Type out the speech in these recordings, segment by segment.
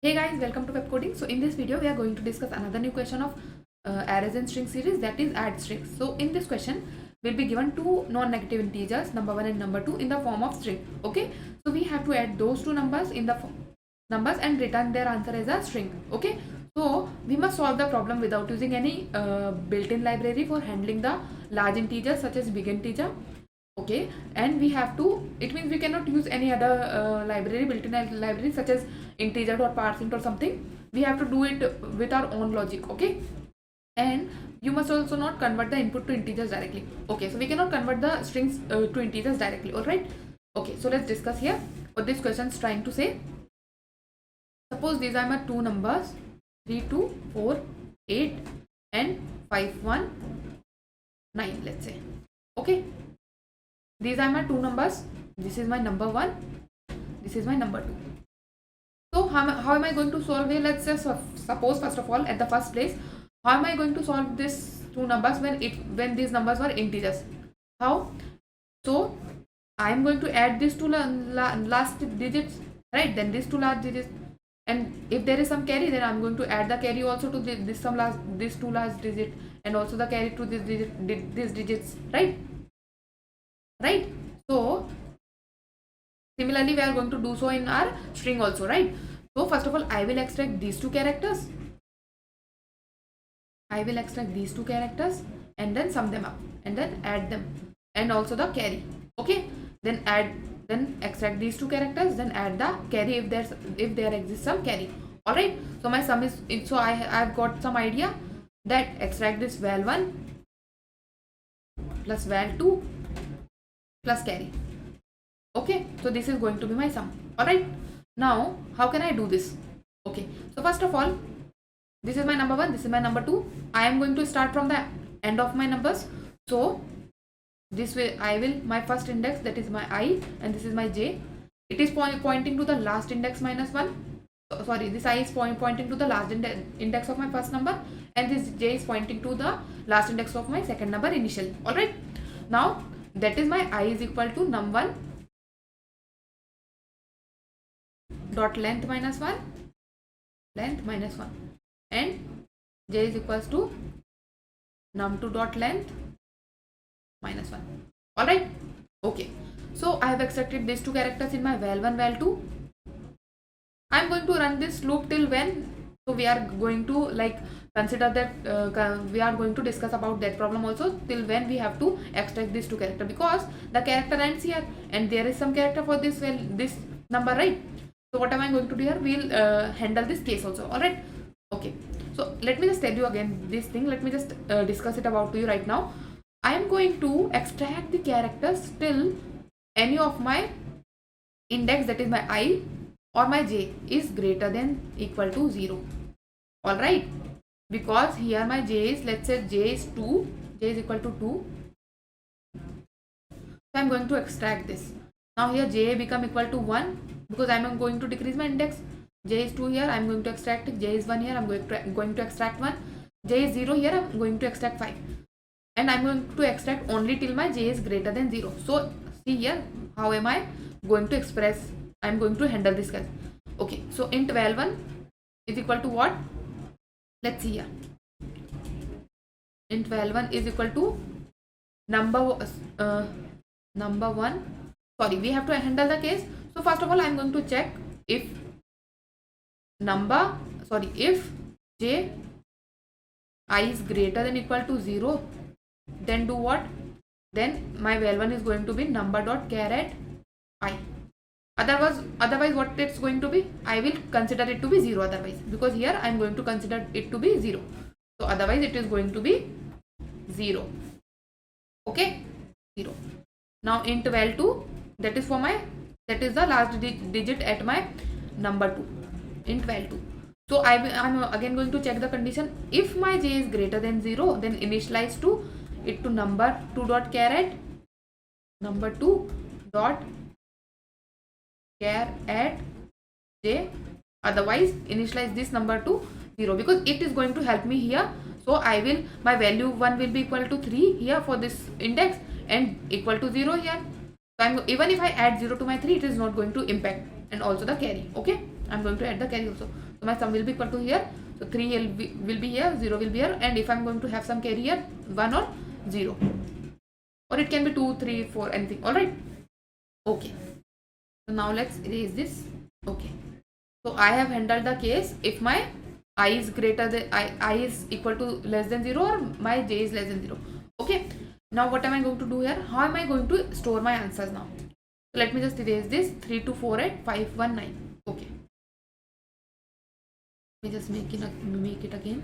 Hey guys, welcome to Web Coding. So in this video, we are going to discuss another new question of arrays and string series, that is add strings. So in this question, we'll be given two non-negative integers, number 1 and number 2, in the form of string. Okay, so we have to add those two numbers in the numbers and return their answer as a string. Okay, so we must solve the problem without using any built-in library for handling the large integers such as big integer. Okay, and we have to, it means we cannot use any other library, built-in library such as integer or parseInt or something. We have to do it with our own logic. Okay, and you must also not convert the input to integers directly. Okay, so we cannot convert the strings to integers directly. All right, okay, so let's discuss here what this question is trying to say. Suppose these are my two numbers 3 2 4 8 and 5 1 9, let's say. Okay, these are my two numbers. This is my number 1, this is my number 2. So how am I going to solve here? Let's just suppose, first of all, at the first place, how am I going to solve these two numbers when these numbers were integers? How? So I am going to add these two last digits, right? Then these two last digits, and if there is some carry, then I'm going to add the carry also to these two last digit, and also the carry to these digits, right? Right. So similarly, we are going to do so in our string also, right? So first of all, I will extract these two characters. I will extract these two characters and then sum them up and then add them, and also the carry. Okay, then extract these two characters, then add the carry if there exists some carry. All right, so my sum is, so I've got some idea that extract this val1 plus val2 plus carry. Okay, so this is going to be my sum. All right, now how can I do this? Okay, so first of all, this is my number 1, this is my number 2. I am going to start from the end of my numbers. So this way I will, my first index, that is my I, and this is my j. It is pointing to the last index minus 1. Sorry, this I is pointing to the last index of my first number, and this j is pointing to the last index of my second number initially. All right, now that is my I is equal to num1 dot length minus 1, and j is equals to num2 dot length minus 1. All right, okay, so I have extracted these two characters in my val1 val2. I am going to run this loop till when, so we are going to like consider that we are going to discuss about that problem also, till when we have to extract these two characters, because the character ends here and there is some character for this this number, right? So what am I going to do here? We'll handle this case also. All right, okay, so let me just tell you again this thing. Let me just discuss it about to you right now. I am going to extract the characters till any of my index, that is my I or my j, is greater than equal to 0. All right, because here my j is, let's say j is 2, j is equal to 2. So I am going to extract this. Now here j become equal to 1, because I am going to decrease my index. J is 2 here, I am going to extract it. J is 1 here, I am going to extract 1. J is 0 here, I am going to extract 5. And I am going to extract only till my j is greater than 0. So see here, how am I going to express, I am going to handle this guys. Okay, so int val1 is equal to what? Let's see here. Int val1 is equal to number 1. Sorry, we have to handle the case. So first of all, I am going to check if if j I is greater than equal to 0, then do what? Then my val1 is going to be number dot char at I. Otherwise what it's going to be? I will consider it to be 0 otherwise, because here I am going to consider it to be 0. So otherwise it is going to be 0. Okay, 0. Now int val2, that is for my, that is the last digit at my number 2, int val2. So I am again going to check the condition. If my j is greater than 0, then initialize to it to number 2 dot char at number 2 dot char at j. Otherwise initialize this number to 0, because it is going to help me here. So I will, my value 1 will be equal to 3 here for this index and equal to 0 here. So even if I add 0 to my 3, it is not going to impact, and also the carry. Okay, I'm going to add the carry also. So my sum will be equal to here. So 3 will be here, 0 will be here, and if I'm going to have some carry here, 1 or 0, or it can be 2, 3, 4, anything. All right. Okay. So now let's erase this. Okay. So I have handled the case if my I is greater than I is equal to less than 0, or my j is less than 0. Okay. Now what am I going to do here? How am I going to store my answers now? So let me just erase this. 3, 2, 4, 8, 5, 1, 9. Okay. Let me just make it again.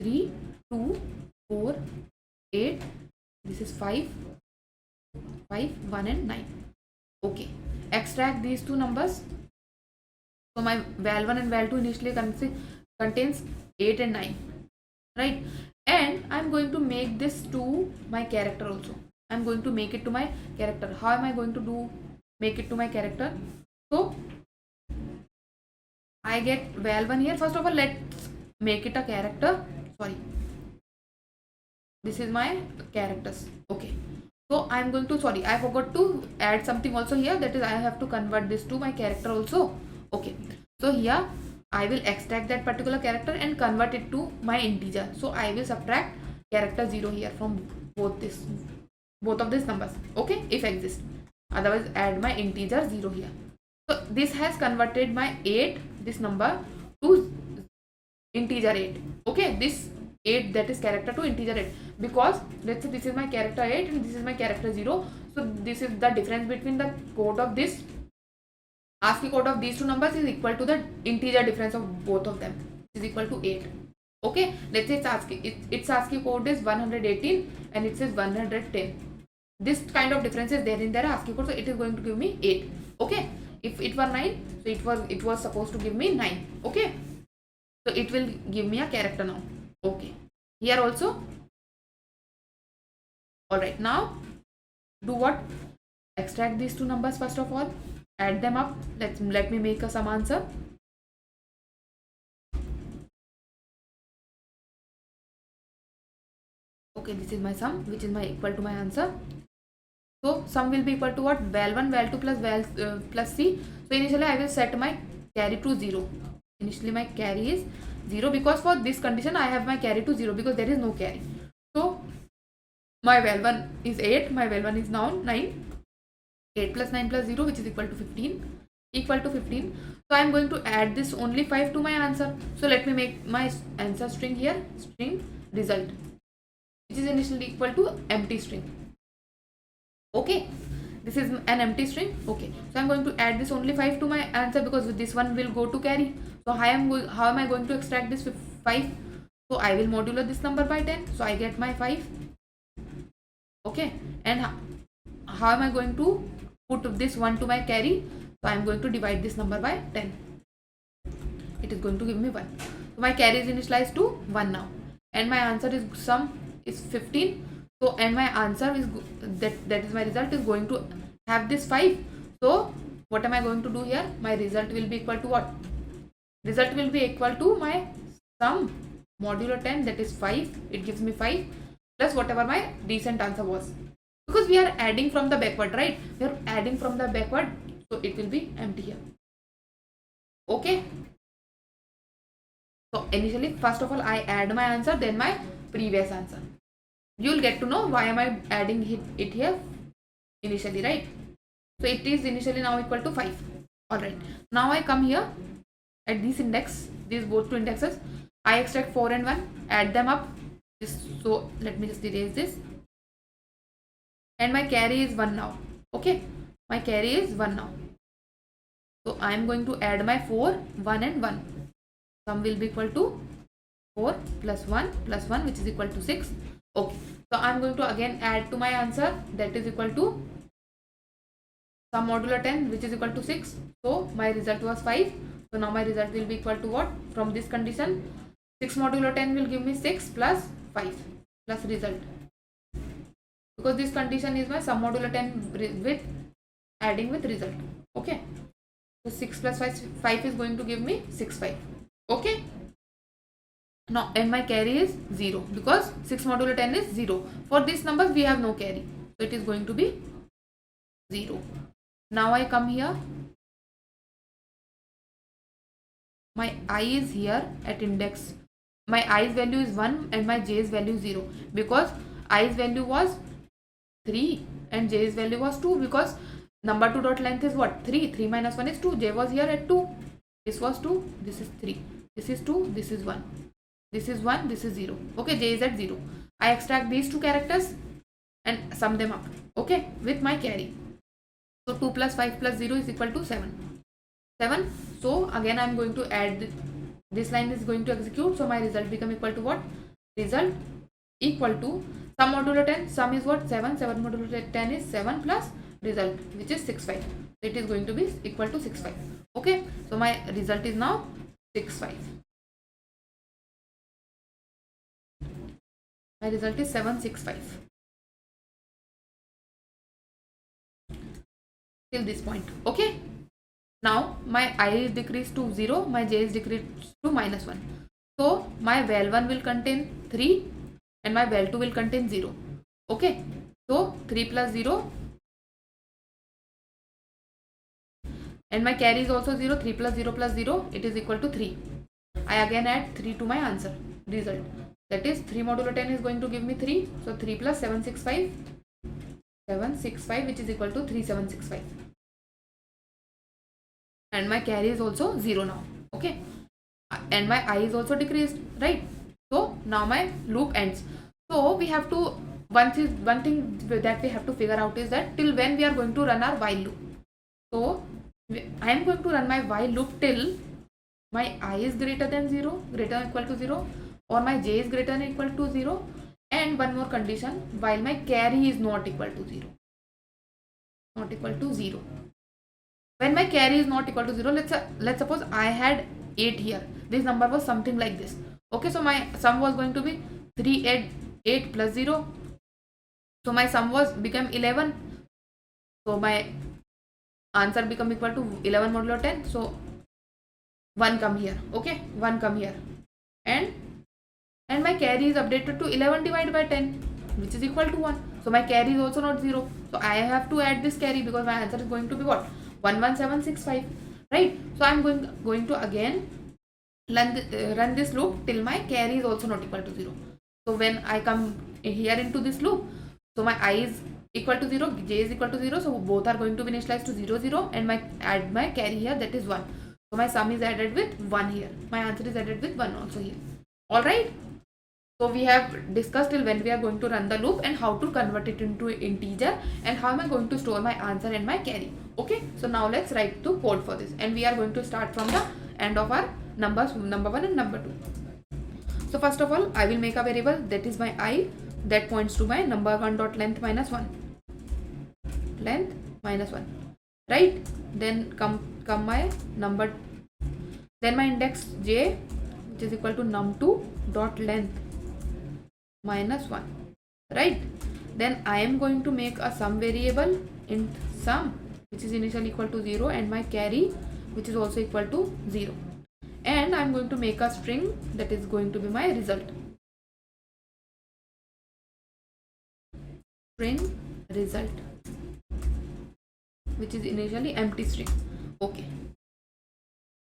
3, 2, 4, 8. This is 5, 1 and 9. Okay. Extract these two numbers. So my val1 and val2 initially contains 8 and 9. Right? And I'm going to make this to my character also. I'm going to make it to my character. How am I going to make it to my character? So I get val1 here. First of all, let's make it a character. Sorry. This is my characters. Okay. So I'm going to, sorry, I forgot to add something also here. That is, I have to convert this to my character also. Okay. So here I will extract that particular character and convert it to my integer. So I will subtract character 0 here from both of these numbers. Okay. If exist. Otherwise add my integer 0 here. So this has converted my 8, this number, to integer 8. Okay. This 8, that is character, to integer 8, because let's say this is my character 8 and this is my character 0. So this is the difference between the code of this ASCII code of these two numbers is equal to the integer difference of both of them, is equal to 8. Okay, let's say its ASCII code is 118 and it says 110. This kind of difference is there in their ASCII code, so it is going to give me 8. Okay, if it were 9, so it was supposed to give me 9. Okay, so it will give me a character now. Okay, here also. Alright, now do what? Extract these two numbers first of all, add them up. Let me make a sum answer. Okay, this is my sum, which is my equal to my answer. So sum will be equal to what? val1, val2 plus c. So initially I will set my carry to 0. Initially my carry is 0, because for this condition I have my carry to 0, because there is no carry. So my val1 is 8, my val1 is now 9. 8 plus 9 plus 0, which is equal to 15. So I am going to add this only 5 to my answer. So let me make my answer string here, string result, which is initially equal to empty string. Okay, this is an empty string. Okay, so I'm going to add this only 5 to my answer, because this one will go to carry. So how am I going to extract this 5? So I will modulo this number by 10. So I get my 5. Okay, and how am I going to put this 1 to my carry? So I am going to divide this number by 10. It is going to give me 1. So my carry is initialized to 1 now, and my answer is sum is 15. So and my answer is that is my result is going to have this 5. So what am I going to do here? My result will be equal to what? Result will be equal to my sum modulo 10, that is 5. It gives me 5 plus whatever my recent answer was, because we are adding from the backward, right? We are adding from the backward, so it will be empty here. Okay, so initially first of all I add my answer, then my previous answer. You will get to know why am I adding it here initially, right? So it is initially now equal to 5. Alright, now I come here at this index, these both two indexes, I extract 4 and 1, add them up. So let me just erase this, and my carry is 1 now. Okay, my carry is 1 now. So I am going to add my 4, 1 and 1. Sum will be equal to 4 plus 1, which is equal to 6. Okay, so I am going to again add to my answer, that is equal to sum modulo 10, which is equal to 6. So my result was 5. So now my result will be equal to what? From this condition, 6 modulo 10 will give me 6 plus 5 plus result, because this condition is my sum modulo 10 with adding with result. Okay, so 6 plus 5 is going to give me 6, 5. Okay, now and my carry is 0, because 6 modulo 10 is 0. For this number we have no carry, so it is going to be 0. Now I come here my I is here at index. My I's value is 1 and my J's value is 0, because I's value was 3 and J's value was 2, because number 2 dot length is what? 3. 3 minus 1 is 2. J was here at 2. This was 2. This is 3. This is 2. This is 1. This is 1. This is 0. Okay, J is at 0. I extract these two characters and sum them up. Okay, with my carry. So 2 plus 5 plus 0 is equal to 7. 7. So again I am going to add, this line is going to execute. So my result become equal to what? Result equal to sum modulo 10. Sum is what? 7. 7 modulo 10 is 7 plus result, which is 6,5. It is going to be equal to 6,5. Okay. So my result is now 6,5. My result is 765. Till this point. Okay. Now my I is decreased to 0, my J is decreased to -1. So my val1 will contain 3 and my val2 will contain 0. Okay. So 3 plus 0 and my carry is also 0. 3 plus 0 plus 0, it is equal to 3. I again add 3 to my answer result. That is 3 modulo 10 is going to give me 3. So 3 plus 765, 765, which is equal to 3765. And my carry is also 0 now. Okay. And my I is also decreased, right? So now my loop ends. So we have to, one thing that we have to figure out is that till when we are going to run our while loop. So I am going to run my while loop till my I is greater than 0, greater than equal to 0, or my J is greater than equal to 0, and one more condition, while my carry is not equal to 0. Not equal to 0. When my carry is not equal to 0, let's suppose I had 8 here. This number was something like this. Okay, so my sum was going to be 3, 8 plus 0. So my sum was become 11. So my answer become equal to 11 modulo 10. So 1 come here. Okay, 1 come here. And my carry is updated to 11 divided by 10, which is equal to 1. So my carry is also not 0. So I have to add this carry, because my answer is going to be what? 11765, right? So I'm going to again run this loop till my carry is also not equal to 0. So when I come here into this loop, so my I is equal to 0, J is equal to 0, so both are going to be initialized to 0, 0, and add my carry here, that is 1. So my sum is added with 1 here. My answer is added with 1 also here. Alright. So we have discussed till when we are going to run the loop and how to convert it into integer and how am I going to store my answer and my carry. Okay. So now let's write the code for this, and we are going to start from the end of our numbers, number 1 and number 2. So first of all, I will make a variable that is my I, that points to my number 1 dot length minus 1. Length minus 1. Right? Then come my number, then my index j, which is equal to num2 dot length minus 1. Right? Then I am going to make a sum variable int sum, which is initially equal to 0, and my carry, which is also equal to 0. And I am going to make a string that is going to be my result. String result, which is initially empty string. Okay.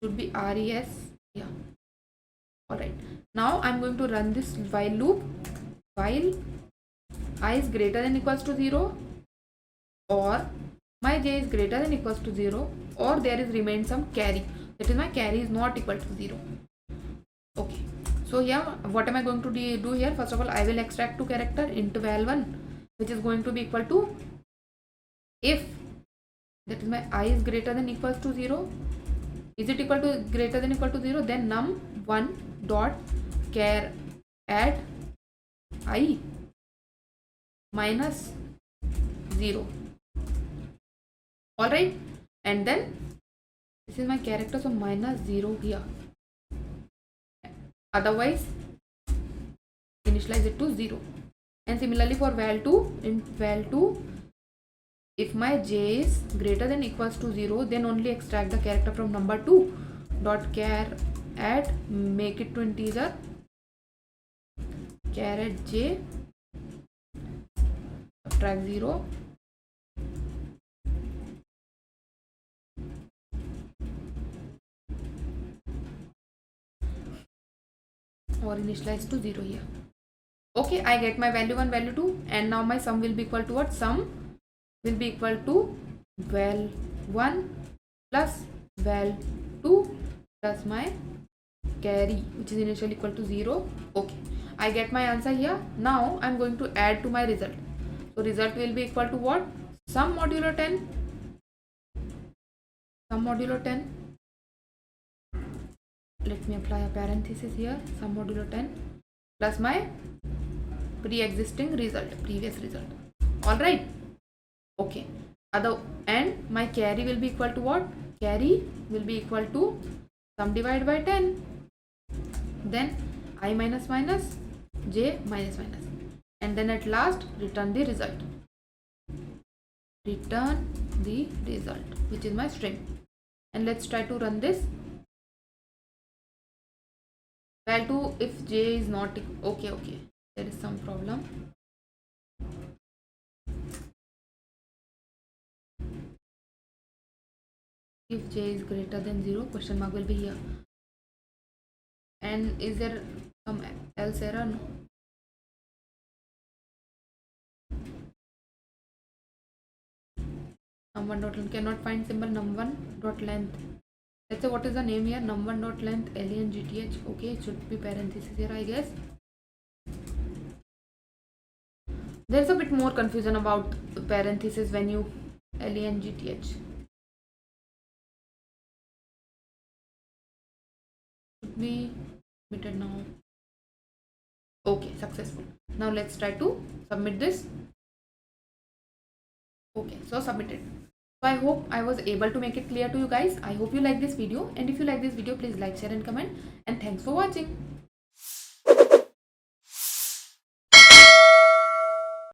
Should be res. Yeah. Alright. Now I am going to run this while loop. While I is greater than equals to 0, or my j is greater than equals to 0, or there is remain some carry, that is my carry is not equal to 0. Okay. So here what am I going to do here? First of all, I will extract two character into val1, which is going to be equal to, if that is my I is greater than equals to 0, is it equal to greater than equal to 0, then num1 dot char add I minus 0. Alright, and then this is my character, so minus 0 here. Otherwise, initialize it to 0. And similarly for val2, in val2, if my j is greater than equals to 0, then only extract the character from number 2 dot char add, make it to integer, char add j, subtract 0, or initialize to 0 here. Okay, I get my value 1, value 2, and now my sum will be equal to what? Sum will be equal to val 1 plus val 2 plus my carry, which is initially equal to 0. Okay, I get my answer here. Now I'm going to add to my result. So result will be equal to what? Sum modulo 10. Sum modulo 10. Let me apply a parenthesis here. Sum modulo 10 plus my pre-existing result, previous result. All right. Okay. And my carry will be equal to what? Carry will be equal to sum divided by 10. Then I minus minus, j minus minus, and then at last return the result. Return the result, which is my string. And let's try to run this. Val 2 if j is not okay, there is some problem. If j is greater than 0, question mark will be here. And is there some else error? No. Num1 dot length cannot find symbol num1 dot length. Let's say what is the name here? Num1 dot length len gth. Okay, it should be parenthesis here, I guess. There's a bit more confusion about parenthesis when you len gth. Should be submitted now. Okay, successful. Now let's try to submit this. Okay, so submitted. So I hope I was able to make it clear to you guys. I hope you like this video, and if you like this video, please like, share and comment, and thanks for watching.